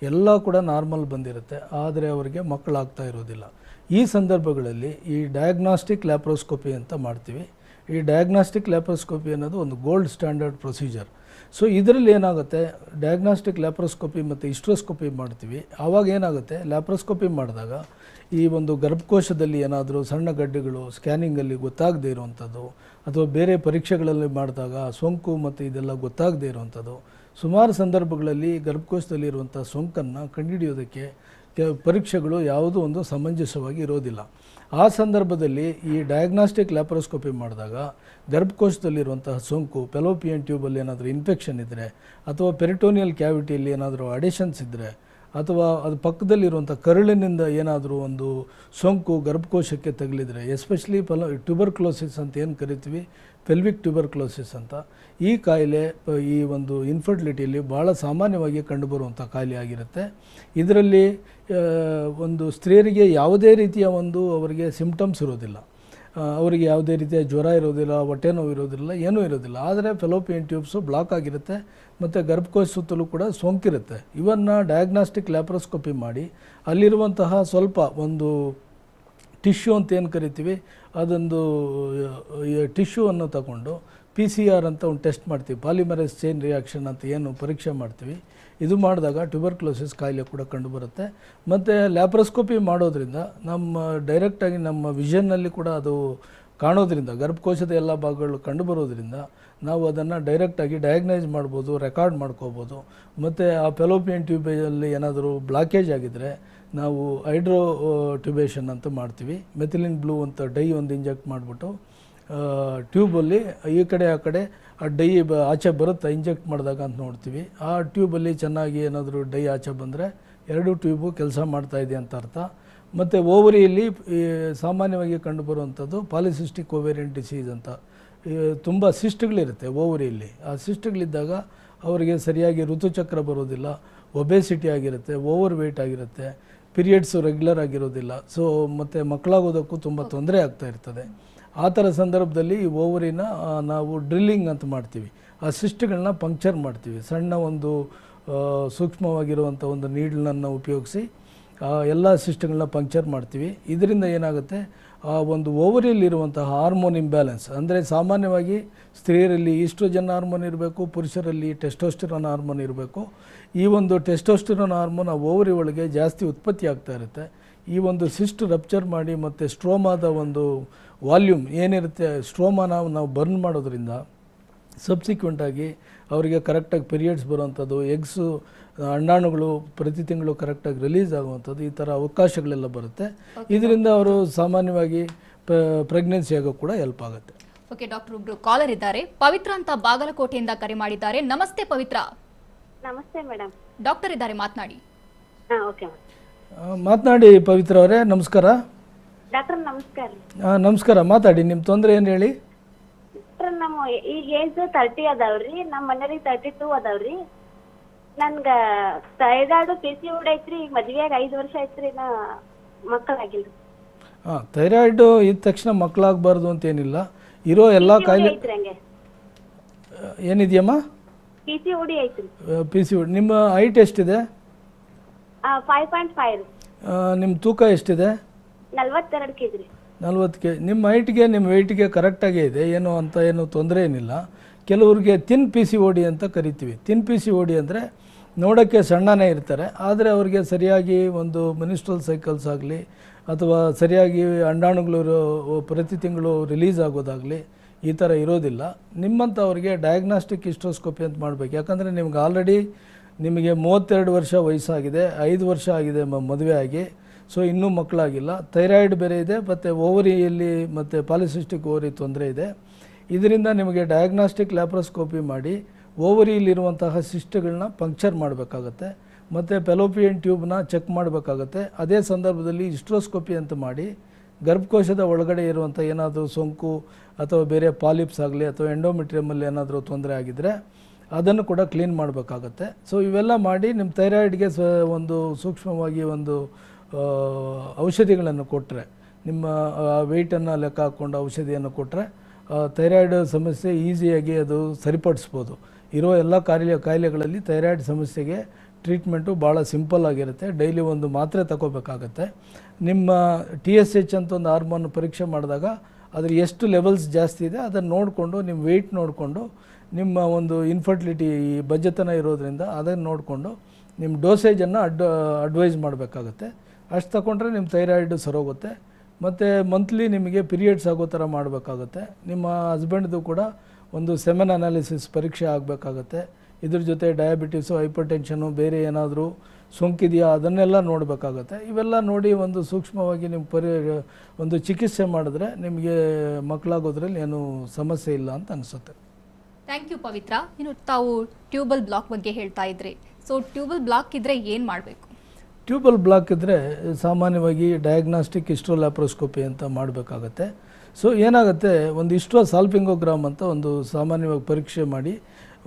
ಎಲ್ಲ ಕೂಡ ನಾರ್ಮಲ್ ಬಂದಿರುತ್ತೆ, ಆದರೆ ಅವರಿಗೆ ಮಕ್ಕಳಾಗ್ತಾ ಇರೋದಿಲ್ಲ. ಈ ಸಂದರ್ಭಗಳಲ್ಲಿ ಈ ಡಯಾಗ್ನಾಸ್ಟಿಕ್ ಲ್ಯಾಪ್ರೋಸ್ಕೋಪಿ ಅಂತ ಮಾಡ್ತೀವಿ. ಈ ಡಯಾಗ್ನಾಸ್ಟಿಕ್ ಲ್ಯಾಪ್ರೋಸ್ಕೋಪಿ ಅನ್ನೋದು ಒಂದು ಗೋಲ್ಡ್ ಸ್ಟ್ಯಾಂಡರ್ಡ್ ಪ್ರೊಸೀಜರ್. ಸೊ ಇದರಲ್ಲಿ ಏನಾಗುತ್ತೆ, ಡಯಾಗ್ನಾಸ್ಟಿಕ್ ಲ್ಯಾಪ್ರೋಸ್ಕೋಪಿ ಮತ್ತು ಹಿಸ್ಟ್ರೋಸ್ಕೋಪಿ ಮಾಡ್ತೀವಿ. ಆವಾಗ ಏನಾಗುತ್ತೆ, ಲ್ಯಾಪ್ರೋಸ್ಕೋಪಿ ಮಾಡಿದಾಗ ಈ ಒಂದು ಗರ್ಭಕೋಶದಲ್ಲಿ ಏನಾದರೂ ಸಣ್ಣ ಗಡ್ಡೆಗಳು ಸ್ಕ್ಯಾನಿಂಗಲ್ಲಿ ಗೊತ್ತಾಗದೇ ಇರುವಂಥದ್ದು ಅಥವಾ ಬೇರೆ ಪರೀಕ್ಷೆಗಳಲ್ಲಿ ಮಾಡಿದಾಗ ಸೋಂಕು ಮತ್ತು ಇದೆಲ್ಲ ಗೊತ್ತಾಗದೇ ಇರುವಂಥದ್ದು, ಸುಮಾರು ಸಂದರ್ಭಗಳಲ್ಲಿ ಗರ್ಭಕೋಶದಲ್ಲಿರುವಂಥ ಸೋಂಕನ್ನು ಕಂಡುಹಿಡಿಯೋದಕ್ಕೆ ಪರೀಕ್ಷೆಗಳು ಯಾವುದೂ ಒಂದು ಸಮಂಜಸವಾಗಿ ಇರೋದಿಲ್ಲ. ಆ ಸಂದರ್ಭದಲ್ಲಿ ಈ ಡಯಾಗ್ನಾಸ್ಟಿಕ್ ಲ್ಯಾಪ್ರೋಸ್ಕೋಪಿ ಮಾಡಿದಾಗ ಗರ್ಭಕೋಶದಲ್ಲಿರುವಂತಹ ಸೋಂಕು, ಫೆಲೋಪಿಯನ್ ಟ್ಯೂಬಲ್ಲಿ ಏನಾದರೂ ಇನ್ಫೆಕ್ಷನ್ ಇದ್ದರೆ ಅಥವಾ ಪೆರಿಟೋನಿಯಲ್ ಕ್ಯಾವಿಟಿಯಲ್ಲಿ ಏನಾದರೂ ಅಡಿಷನ್ಸ್ ಇದ್ದರೆ ಅಥವಾ ಅದು ಪಕ್ಕದಲ್ಲಿರುವಂಥ ಕರುಳಿನಿಂದ ಏನಾದರೂ ಒಂದು ಸೋಂಕು ಗರ್ಭಕೋಶಕ್ಕೆ ತಗಲಿದರೆ, ಎಸ್ಪೆಷಲಿ ಟ್ಯೂಬರ್ಕ್ಲೋಸಿಸ್ ಅಂತ ಏನು ಕರಿತೀವಿ, ಪೆಲ್ವಿಕ್ ಟ್ಯೂಬರ್ಕ್ಲೋಸಿಸ್ ಅಂತ, ಈ ಕಾಯಿಲೆ ಈ ಒಂದು ಇನ್ಫರ್ಟಿಲಿಟಿಯಲ್ಲಿ ಭಾಳ ಸಾಮಾನ್ಯವಾಗಿ ಕಂಡುಬರುವಂಥ ಕಾಯಿಲೆ ಆಗಿರುತ್ತೆ. ಇದರಲ್ಲಿ ಒಂದು ಸ್ತ್ರೀಯರಿಗೆ ಯಾವುದೇ ರೀತಿಯ ಒಂದು ಅವರಿಗೆ ಸಿಂಪ್ಟಮ್ಸ್ ಇರೋದಿಲ್ಲ, ಅವರಿಗೆ ಯಾವುದೇ ರೀತಿಯ ಜ್ವರ ಇರೋದಿಲ್ಲ, ಹೊಟ್ಟೆ ನೋವು ಇರೋದಿಲ್ಲ, ಏನೂ ಇರೋದಿಲ್ಲ. ಆದರೆ ಫೆಲೋಪಿಯನ್ ಟ್ಯೂಬ್ಸು ಬ್ಲಾಕ್ ಆಗಿರುತ್ತೆ ಮತ್ತು ಗರ್ಭಕೋಶ ಸುತ್ತಲೂ ಕೂಡ ಸೋಂಕಿರುತ್ತೆ. ಇವನ್ನು ಡಯಾಗ್ನಾಸ್ಟಿಕ್ ಲ್ಯಾಪ್ರೋಸ್ಕೋಪಿ ಮಾಡಿ ಅಲ್ಲಿರುವಂತಹ ಸ್ವಲ್ಪ ಒಂದು ಟಿಶ್ಯೂ ಅಂತ ಏನು ಕರಿತೀವಿ, ಅದೊಂದು ಟಿಶ್ಯೂವನ್ನು ತಗೊಂಡು PCR ಅಂತ ಒಂದು ಟೆಸ್ಟ್ ಮಾಡ್ತೀವಿ, ಪಾಲಿಮರೇಸ್ ಚೈನ್ ರಿಯಾಕ್ಷನ್ ಅಂತ ಏನು ಪರೀಕ್ಷೆ ಮಾಡ್ತೀವಿ. ಇದು ಮಾಡಿದಾಗ ಟ್ಯೂಬರ್ಕ್ಲೋಸಿಸ್ ಕಾಯಿಲೆ ಕೂಡ ಕಂಡುಬರುತ್ತೆ. ಮತ್ತು ಲ್ಯಾಪ್ರೋಸ್ಕೋಪಿ ಮಾಡೋದ್ರಿಂದ ಡೈರೆಕ್ಟಾಗಿ ನಮ್ಮ ವಿಷನ್ನಲ್ಲಿ ಕೂಡ ಅದು ಕಾಣೋದ್ರಿಂದ, ಗರ್ಭಕೋಶದ ಎಲ್ಲ ಭಾಗಗಳು ಕಂಡುಬರೋದ್ರಿಂದ ನಾವು ಅದನ್ನು ಡೈರೆಕ್ಟಾಗಿ ಡಯಾಗ್ನೈಸ್ ಮಾಡ್ಬೋದು, ರೆಕಾರ್ಡ್ ಮಾಡ್ಕೋಬೋದು. ಮತ್ತು ಆ ಫೆಲೋಪಿಯನ್ ಟ್ಯೂಬಲ್ಲಿ ಏನಾದರೂ ಬ್ಲಾಕೇಜ್ ಆಗಿದ್ದರೆ ನಾವು ಹೈಡ್ರೋ ಟ್ಯೂಬೇಷನ್ ಅಂತ ಮಾಡ್ತೀವಿ. ಮೆಥಿಲಿನ್ ಬ್ಲೂ ಅಂತ ಡೈ ಒಂದು ಇಂಜೆಕ್ಟ್ ಮಾಡಿಬಿಟ್ಟು ಟ್ಯೂಬಲ್ಲಿ ಈ ಕಡೆ ಆ ಕಡೆ ಆ ಡೈ ಆಚೆ ಬರುತ್ತೆ ಇಂಜೆಕ್ಟ್ ಮಾಡಿದಾಗ ಅಂತ ನೋಡ್ತೀವಿ. ಆ ಟ್ಯೂಬಲ್ಲಿ ಚೆನ್ನಾಗಿ ಏನಾದರೂ ಡೈ ಆಚೆ ಬಂದರೆ ಎರಡೂ ಟ್ಯೂಬು ಕೆಲಸ ಮಾಡ್ತಾಯಿದೆ ಅಂತ ಅರ್ಥ. ಮತ್ತು ಓವರಿಯಲ್ಲಿ ಸಾಮಾನ್ಯವಾಗಿ ಕಂಡುಬರುವಂಥದ್ದು ಪಾಲಿಸಿಸ್ಟಿಕ್ ಓವೇರಿಯನ್ ಡಿಸೀಸ್ ಅಂತ, ತುಂಬ ಸಿಸ್ಟ್ಗಳಿರುತ್ತೆ ಓವರಿಯಲ್ಲಿ. ಆ ಸಿಸ್ಟ್ಗಳಿದ್ದಾಗ ಅವರಿಗೆ ಸರಿಯಾಗಿ ಋತುಚಕ್ರ ಬರೋದಿಲ್ಲ, ಒಬೆಸಿಟಿ ಆಗಿರುತ್ತೆ, ಓವರ್ ವೆಯ್ಟ್ ಆಗಿರುತ್ತೆ, ಪೀರಿಯಡ್ಸು ರೆಗ್ಯುಲರ್ ಆಗಿರೋದಿಲ್ಲ. ಸೊ ಮತ್ತು ಮಕ್ಕಳಾಗೋದಕ್ಕೂ ತುಂಬ ತೊಂದರೆ ಆಗ್ತಾ ಇರ್ತದೆ. ಆ ಥರ ಸಂದರ್ಭದಲ್ಲಿ ಈ ಓವರಿನ ನಾವು ಡ್ರಿಲ್ಲಿಂಗ್ ಅಂತ ಮಾಡ್ತೀವಿ, ಆ ಸಿಸ್ಟ್ಗಳನ್ನ ಪಂಕ್ಚರ್ ಮಾಡ್ತೀವಿ. ಸಣ್ಣ ಒಂದು ಸೂಕ್ಷ್ಮವಾಗಿರುವಂಥ ಒಂದು ನೀಡ್ಲನ್ನು ಉಪಯೋಗಿಸಿ ಎಲ್ಲ ಸಿಸ್ಟ್ಗಳನ್ನ ಪಂಕ್ಚರ್ ಮಾಡ್ತೀವಿ. ಇದರಿಂದ ಏನಾಗುತ್ತೆ, ಆ ಒಂದು ಓವರಿಯಲ್ಲಿರುವಂತಹ ಹಾರ್ಮೋನ್ ಇಂಬ್ಯಾಲೆನ್ಸ್, ಅಂದರೆ ಸಾಮಾನ್ಯವಾಗಿ ಸ್ತ್ರೀಯರಲ್ಲಿ ಈಸ್ಟ್ರೋಜನ್ ಹಾರ್ಮೋನ್ ಇರಬೇಕು, ಪುರುಷರಲ್ಲಿ ಟೆಸ್ಟೋಸ್ಟಿರಾನ್ ಹಾರ್ಮೋನ್ ಇರಬೇಕು. ಈ ಒಂದು ಟೆಸ್ಟೋಸ್ಟಿರಾನ್ ಹಾರ್ಮೋನ್ ಆ ಓವರಿ ಒಳಗೆ ಜಾಸ್ತಿ ಉತ್ಪತ್ತಿ ಆಗ್ತಾ ಇರುತ್ತೆ. ಈ ಒಂದು ಸಿಸ್ಟ್ ರಪ್ಚರ್ ಮಾಡಿ ಮತ್ತು ಸ್ಟ್ರೋಮಾದ ಒಂದು ವಾಲ್ಯೂಮ್ ಏನಿರುತ್ತೆ, ಸ್ಟ್ರೋಮಾನ ನಾವು ಬರ್ನ್ ಮಾಡೋದ್ರಿಂದ ಸಬ್ಸಿಕ್ವೆಂಟಾಗಿ ಅವರಿಗೆ ಕರೆಕ್ಟಾಗಿ ಪೀರಿಯಡ್ಸ್ ಬರುವಂಥದ್ದು, ಎಗ್ಸು ಅಂಡಾಣುಗಳು ಪ್ರತಿ ತಿಂಗಳು ಕರೆಕ್ಟಾಗಿ ರಿಲೀಸ್ ಆಗುವಂಥದ್ದು, ಈ ಥರ ಅವಕಾಶಗಳೆಲ್ಲ ಬರುತ್ತೆ. ಇದರಿಂದ ಅವರು ಸಾಮಾನ್ಯವಾಗಿ ಪ್ರೆಗ್ನೆನ್ಸಿ ಆಗೋ ಕೂಡ ಹೆಲ್ಪ್ ಆಗುತ್ತೆ. ಓಕೆ ಡಾಕ್ಟರ್, ಒಬ್ರು ಕಾಲರ್ ಇದ್ದಾರೆ. ಪವಿತ್ರ ಅಂತ ಬಾಗಲಕೋಟೆಯಿಂದ ಕರೆ ಮಾಡಿದ್ದಾರೆ. ನಮಸ್ತೆ ಪವಿತ್ರ. ನಮಸ್ತೆ ಮೇಡಮ್. ಡಾಕ್ಟರ್ ಇದ್ದಾರೆ, ಮಾತನಾಡಿ. ಓಕೆ ಮಾತನಾಡಿ ಪವಿತ್ರ ಅವರೇ. ನಮಸ್ಕಾರ. ಡಾಕ್ಟರ್ ನಮಸ್ಕಾರ. ನಮಸ್ಕಾರ, ಮಾತಾಡಿ. ನಿಮ್ಮ ತೊಂದರೆ ಏನು ಹೇಳಿ? ಡಾಕ್ಟರ್ ನಮ್ಮ ಈಗ ಏಜ್ 30 ಅದಾವ್ರಿ, ನಮ್ಮ ಮನೆಯವ್ರಿಗೆ 32 ಅದಾವ್ರಿ. ನನ್ಗ ಥೈರಾಯ್ಡ್ PCOD ಐತ್ರಿ. ಈಗ ಮದ್ವೆಯಾಗ 5 ವರ್ಷ ಐತ್ರಿ, ನಾ ಮಕ್ಕಳಾಗಿಲ್ರಿ. ಥೈರಾಯ್ಡ್ ಇದ್ದ ತಕ್ಷಣ ಮಕ್ಕಳಾಗಬಾರ್ದು ಅಂತ ಏನಿಲ್ಲ. ಇರೋ ಎಲ್ಲ ಕಾಯಿಲೆ ಏನಿದೆಯಮ್ಮ? PCOD ಐತ್ರಿ. PCOD. ನಿಮ್ಮ ಹೈಟ್ ಎಷ್ಟಿದೆ? 5.5. ನಿಮ್ಮ ತೂಕ ಎಷ್ಟಿದೆ? 42 kg ರೀ. 40 kg. ನಿಮ್ಮ ಹೈಟ್ಗೆ ನಿಮ್ಮ ವೆಯ್ಟ್ಗೆ ಕರೆಕ್ಟಾಗೇ ಇದೆ, ಏನು ಅಂತ ಏನು ತೊಂದರೆ ಏನಿಲ್ಲ. ಕೆಲವ್ರಿಗೆ ತಿನ್ PCOD ಅಂತ ಕರಿತೀವಿ. ತಿನ್ PCOD ಅಂದರೆ ನೋಡೋಕ್ಕೆ ಸಣ್ಣನೇ ಇರ್ತಾರೆ, ಆದರೆ ಅವ್ರಿಗೆ ಸರಿಯಾಗಿ ಒಂದು ಮೆನ್ಸ್ಟ್ರಲ್ ಸೈಕಲ್ಸ್ ಆಗಲಿ ಅಥವಾ ಸರಿಯಾಗಿ ಅಂಡಾಣುಗಳು ಪ್ರತಿ ತಿಂಗಳು ರಿಲೀಸ್ ಆಗೋದಾಗಲಿ ಈ ಥರ ಇರೋದಿಲ್ಲ. ನಿಮ್ಮಂಥವ್ರಿಗೆ ಡಯಾಗ್ನಾಸ್ಟಿಕ್ ಹಿಸ್ಟ್ರೋಸ್ಕೋಪಿ ಅಂತ ಮಾಡಬೇಕು. ಯಾಕಂದರೆ ನಿಮ್ಗೆ ಆಲ್ರೆಡಿ ನಿಮಗೆ 32 ವರ್ಷ ವಯಸ್ಸಾಗಿದೆ, 5 ವರ್ಷ ಆಗಿದೆ ಮದುವೆ ಆಗಿ, ಸೊ ಇನ್ನೂ ಮಕ್ಕಳಾಗಿಲ್ಲ. ಥೈರಾಯ್ಡ್ ಬೇರೆ ಇದೆ, ಮತ್ತು ಓವರಿಯಲ್ಲಿ ಮತ್ತು ಪಾಲಿಸಿಸ್ಟಿಕ್ ಓವರಿ ತೊಂದರೆ ಇದೆ. ಇದರಿಂದ ನಿಮಗೆ ಡಯಾಗ್ನಾಸ್ಟಿಕ್ ಲ್ಯಾಪ್ರೋಸ್ಕೋಪಿ ಮಾಡಿ ಓವರಿಯಲ್ಲಿರುವಂತಹ ಸಿಸ್ಟ್ಗಳನ್ನ ಪಂಕ್ಚರ್ ಮಾಡಬೇಕಾಗತ್ತೆ, ಮತ್ತು ಫೆಲೋಪಿಯನ್ ಟ್ಯೂಬ್ನ ಚೆಕ್ ಮಾಡಬೇಕಾಗತ್ತೆ. ಅದೇ ಸಂದರ್ಭದಲ್ಲಿ ಹಿಸ್ಟ್ರೋಸ್ಕೋಪಿ ಅಂತ ಮಾಡಿ ಗರ್ಭಕೋಶದ ಒಳಗಡೆ ಇರುವಂಥ ಏನಾದರೂ ಸೋಂಕು ಅಥವಾ ಬೇರೆ ಪಾಲಿಪ್ಸ್ ಆಗಲಿ ಅಥವಾ ಎಂಡೋಮೆಟ್ರಿಯಮಲ್ಲಿ ಏನಾದರೂ ತೊಂದರೆ ಆಗಿದ್ದರೆ ಅದನ್ನು ಕೂಡ ಕ್ಲೀನ್ ಮಾಡಬೇಕಾಗತ್ತೆ. ಸೊ ಇವೆಲ್ಲ ಮಾಡಿ ನಿಮ್ಮ ಥೈರಾಯ್ಡ್ಗೆ ಒಂದು ಸೂಕ್ಷ್ಮವಾಗಿ ಒಂದು ಔಷಧಿಗಳನ್ನು ಕೊಟ್ಟರೆ, ನಿಮ್ಮ ವೆಯ್ಟನ್ನು ಲೆಕ್ಕ ಹಾಕ್ಕೊಂಡು ಔಷಧಿಯನ್ನು ಕೊಟ್ಟರೆ ಥೈರಾಯ್ಡ್ ಸಮಸ್ಯೆ ಈಸಿಯಾಗಿ ಅದು ಸರಿಪಡಿಸ್ಬೋದು. ಇರೋ ಎಲ್ಲ ಕಾಯಿಲೆಗಳಲ್ಲಿ ಥೈರಾಯ್ಡ್ ಸಮಸ್ಯೆಗೆ ಟ್ರೀಟ್ಮೆಂಟು ಭಾಳ ಸಿಂಪಲ್ ಆಗಿರುತ್ತೆ. ಡೈಲಿ ಒಂದು ಮಾತ್ರೆ ತಗೋಬೇಕಾಗತ್ತೆ. ನಿಮ್ಮ TSH ಅಂತ ಒಂದು ಹಾರ್ಮೋನ್ ಪರೀಕ್ಷೆ ಮಾಡಿದಾಗ ಅದ್ರ ಎಷ್ಟು ಲೆವೆಲ್ಸ್ ಜಾಸ್ತಿ ಇದೆ ಅದನ್ನು ನೋಡಿಕೊಂಡು, ನಿಮ್ಮ ವೆಯ್ಟ್ ನೋಡಿಕೊಂಡು, ನಿಮ್ಮ ಒಂದು ಇನ್ಫರ್ಟಿಲಿಟಿ ಬಜ್ಜತನ ಇರೋದ್ರಿಂದ ಅದನ್ನು ನೋಡಿಕೊಂಡು ನಿಮ್ಮ ಡೋಸೇಜನ್ನು ಅಡ್ವೈಸ್ ಮಾಡಬೇಕಾಗತ್ತೆ. ಅಷ್ಟು ತಗೊಂಡ್ರೆ ನಿಮ್ಮ ಥೈರಾಯ್ಡ್ ಸರೋಗುತ್ತೆ. ಮತ್ತು ಮಂತ್ಲಿ ನಿಮಗೆ ಪೀರಿಯಡ್ಸ್ ಆಗೋ ಥರ ಮಾಡಬೇಕಾಗತ್ತೆ. ನಿಮ್ಮ ಹಸ್ಬೆಂಡ್ದು ಕೂಡ ಒಂದು ಸೆಮೆನ್ ಅನಾಲಿಸಿಸ್ ಪರೀಕ್ಷೆ ಆಗಬೇಕಾಗತ್ತೆ. ಇದ್ರ ಜೊತೆ ಡಯಾಬಿಟಿಸು, ಹೈಪರ್ ಟೆನ್ಷನು, ಬೇರೆ ಏನಾದರೂ ಸೋಂಕಿದೆಯಾ ಅದನ್ನೆಲ್ಲ ನೋಡಬೇಕಾಗತ್ತೆ. ಇವೆಲ್ಲ ನೋಡಿ ಒಂದು ಸೂಕ್ಷ್ಮವಾಗಿ ನಿಮ್ಮ ಒಂದು ಚಿಕಿತ್ಸೆ ಮಾಡಿದ್ರೆ ನಿಮಗೆ ಮಕ್ಕಳಾಗೋದ್ರಲ್ಲಿ ಏನು ಸಮಸ್ಯೆ ಇಲ್ಲ ಅಂತ ಅನಿಸುತ್ತೆ. ಥ್ಯಾಂಕ್ ಯು ಪವಿತ್ರ. ಇನ್ನು ತಾವು ಟ್ಯೂಬಲ್ ಬ್ಲಾಕ್ ಬಗ್ಗೆ ಹೇಳ್ತಾ ಇದ್ರಿ. ಸೊ ಟ್ಯೂಬಲ್ ಬ್ಲಾಕ್ ಇದ್ದರೆ ಏನು ಮಾಡಬೇಕು? ಟ್ಯೂಬಲ್ ಬ್ಲಾಕ್ ಇದ್ದರೆ ಸಾಮಾನ್ಯವಾಗಿ ಡಯಾಗ್ನಾಸ್ಟಿಕ್ ಹಿಸ್ಟ್ರೋಲ್ಯಾಪ್ರೋಸ್ಕೋಪಿ ಅಂತ ಮಾಡಬೇಕಾಗತ್ತೆ. ಸೊ ಏನಾಗುತ್ತೆ, ಒಂದು ಹಿಸ್ಟ್ರೋಸಾಲ್ಪಿಂಗೋಗ್ರಾಮ್ ಅಂತ ಒಂದು ಸಾಮಾನ್ಯವಾಗಿ ಪರೀಕ್ಷೆ ಮಾಡಿ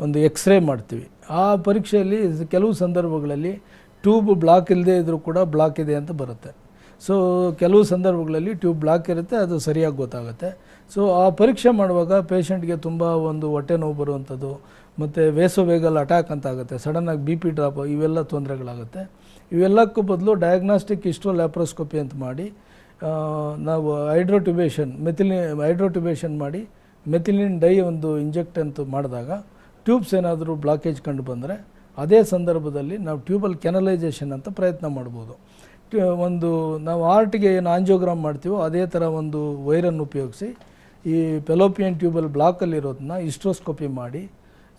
ಒಂದು ಎಕ್ಸ್ರೇ ಮಾಡ್ತೀವಿ. ಆ ಪರೀಕ್ಷೆಯಲ್ಲಿ ಕೆಲವು ಸಂದರ್ಭಗಳಲ್ಲಿ ಟ್ಯೂಬ್ ಬ್ಲಾಕ್ ಇಲ್ಲದೆ ಇದ್ದರೂ ಕೂಡ ಬ್ಲಾಕ್ ಇದೆ ಅಂತ ಬರುತ್ತೆ. ಸೊ ಕೆಲವು ಸಂದರ್ಭಗಳಲ್ಲಿ ಟ್ಯೂಬ್ ಬ್ಲಾಕ್ ಇರುತ್ತೆ, ಅದು ಸರಿಯಾಗಿ ಗೊತ್ತಾಗುತ್ತೆ. ಸೊ ಆ ಪರೀಕ್ಷೆ ಮಾಡುವಾಗ ಪೇಷಂಟ್ಗೆ ತುಂಬ ಒಂದು ಹೊಟ್ಟೆ ನೋವು ಬರುವಂಥದ್ದು ಮತ್ತು ವೇಸೋವೇಗಲ್ ಅಟ್ಯಾಕ್ ಅಂತ ಆಗುತ್ತೆ, ಸಡನ್ನಾಗಿ BP ಡ್ರಾಪ್, ಇವೆಲ್ಲ ತೊಂದರೆಗಳಾಗುತ್ತೆ. ಇವೆಲ್ಲಕ್ಕೂ ಬದಲು ಡಯಾಗ್ನಾಸ್ಟಿಕ್ ಹಿಸ್ಟ್ರೋಲ್ಯಾಪ್ರೋಸ್ಕೋಪಿ ಅಂತ ಮಾಡಿ ನಾವು ಹೈಡ್ರೋಟ್ಯೂಬೇಷನ್ ಮಾಡಿ ಮೆಥಿಲಿನ್ ಡೈ ಒಂದು ಇಂಜೆಕ್ಟ್ ಅಂತ ಮಾಡಿದಾಗ ಟ್ಯೂಬ್ಸ್ ಏನಾದರೂ ಬ್ಲಾಕೇಜ್ ಕಂಡು ಬಂದರೆ ಅದೇ ಸಂದರ್ಭದಲ್ಲಿ ನಾವು ಟ್ಯೂಬಲ್ ಕೆನಲೈಸೇಷನ್ ಅಂತ ಪ್ರಯತ್ನ ಮಾಡ್ಬೋದು. ಒಂದು ನಾವು ಹಾರ್ಟ್ಗೆ ಏನು ಆಂಜಿಯೋಗ್ರಾಮ್ ಮಾಡ್ತೀವೋ ಅದೇ ಥರ ಒಂದು ವೈರನ್ನು ಉಪಯೋಗಿಸಿ ಈ ಫೆಲೋಪಿಯನ್ ಟ್ಯೂಬಲ್ ಬ್ಲಾಕಲ್ಲಿರೋದನ್ನ ಹಿಸ್ಟ್ರೋಸ್ಕೋಪಿ ಮಾಡಿ,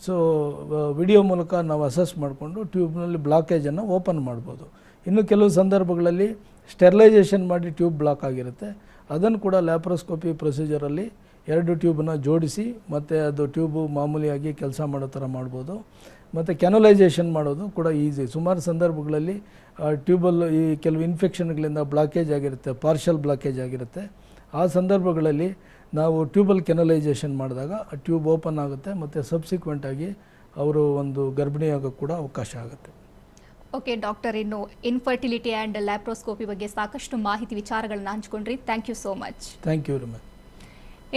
ಸೊ ವಿಡಿಯೋ ಮೂಲಕ ನಾವು ಅಸೆಸ್ ಮಾಡಿಕೊಂಡು ಟ್ಯೂಬ್ನಲ್ಲಿ ಬ್ಲಾಕೇಜನ್ನು ಓಪನ್ ಮಾಡ್ಬೋದು. ಇನ್ನು ಕೆಲವು ಸಂದರ್ಭಗಳಲ್ಲಿ ಸ್ಟೆರಿಲೈಸೇಷನ್ ಮಾಡಿ ಟ್ಯೂಬ್ ಬ್ಲಾಕ್ ಆಗಿರುತ್ತೆ, ಅದನ್ನು ಕೂಡ ಲ್ಯಾಪ್ರೋಸ್ಕೋಪಿ ಪ್ರೊಸೀಜರಲ್ಲಿ 2 ಟ್ಯೂಬನ್ನ ಜೋಡಿಸಿ ಮತ್ತು ಅದು ಟ್ಯೂಬು ಮಾಮೂಲಿಯಾಗಿ ಕೆಲಸ ಮಾಡೋ ಥರ ಮಾಡ್ಬೋದು. ಮತ್ತು ಕೆನಲೈಸೇಷನ್ ಮಾಡೋದು ಕೂಡ ಈಸಿ. ಸುಮಾರು ಸಂದರ್ಭಗಳಲ್ಲಿ ಟ್ಯೂಬಲ್ ಈ ಕೆಲವು ಇನ್ಫೆಕ್ಷನ್ಗಳಿಂದ ಬ್ಲಾಕೇಜ್ ಆಗಿರುತ್ತೆ, ಪಾರ್ಷಲ್ ಬ್ಲಾಕೇಜ್ ಆಗಿರುತ್ತೆ. ಆ ಸಂದರ್ಭಗಳಲ್ಲಿ ನಾವು ಟ್ಯೂಬಲ್ ಕೆನಲೈಸೇಷನ್ ಮಾಡಿದಾಗ ಆ ಟ್ಯೂಬ್ ಓಪನ್ ಆಗುತ್ತೆ ಮತ್ತು ಸಬ್ಸಿಕ್ವೆಂಟಾಗಿ ಅವರು ಒಂದು ಗರ್ಭಿಣಿಯಾಗೋಕ್ಕೆ ಕೂಡ ಅವಕಾಶ ಆಗುತ್ತೆ. ಓಕೆ ಡಾಕ್ಟರ್, ಇನ್ನು ಇನ್ಫರ್ಟಿಲಿಟಿ ಆ್ಯಂಡ್ ಲ್ಯಾಪ್ರೋಸ್ಕೋಪಿ ಬಗ್ಗೆ ಸಾಕಷ್ಟು ಮಾಹಿತಿ ವಿಚಾರಗಳನ್ನ ಹಂಚ್ಕೊಂಡ್ರಿ. Thank you so much. Thank you very much.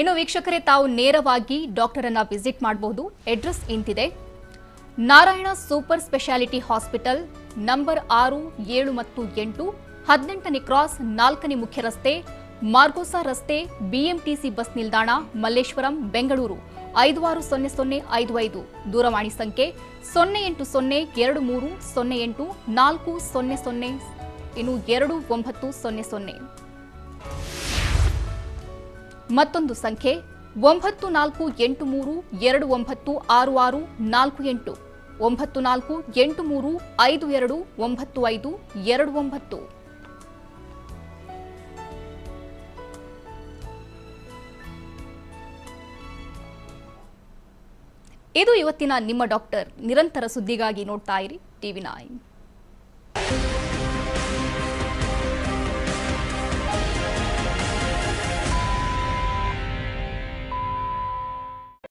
ಇನ್ನು ವೀಕ್ಷಕರೇ, ತಾವು ನೇರವಾಗಿ ಡಾಕ್ಟರನ್ನು ವಿಸಿಟ್ ಮಾಡಬಹುದು. ಅಡ್ರೆಸ್ ಇಂತಿದೆ: Narayana super speciality hospital, number 6, 7 ಮತ್ತು 8, 18ನೇ ಕ್ರಾಸ್, 4ನೇ ಮುಖ್ಯ ರಸ್ತೆ, ಮಾರ್ಗೋಸಾ ರಸ್ತೆ, BMTC ಬಸ್ ನಿಲ್ದಾಣ, ಮಲ್ಲೇಶ್ವರಂ, ಬೆಂಗಳೂರು 560055. ದೂರವಾಣಿ ಸಂಖ್ಯೆ 08023084000, ಇನ್ನು 2900. ಮತ್ತೊಂದು ಸಂಖ್ಯೆ 9483296648 9483529529. ಇದು ಇವತ್ತಿನ ನಿಮ್ಮ ಡಾಕ್ಟರ್. ನಿರಂತರ ಸುದ್ದಿಗಾಗಿ ನೋಡ್ತಾ ಇರಿ TV9.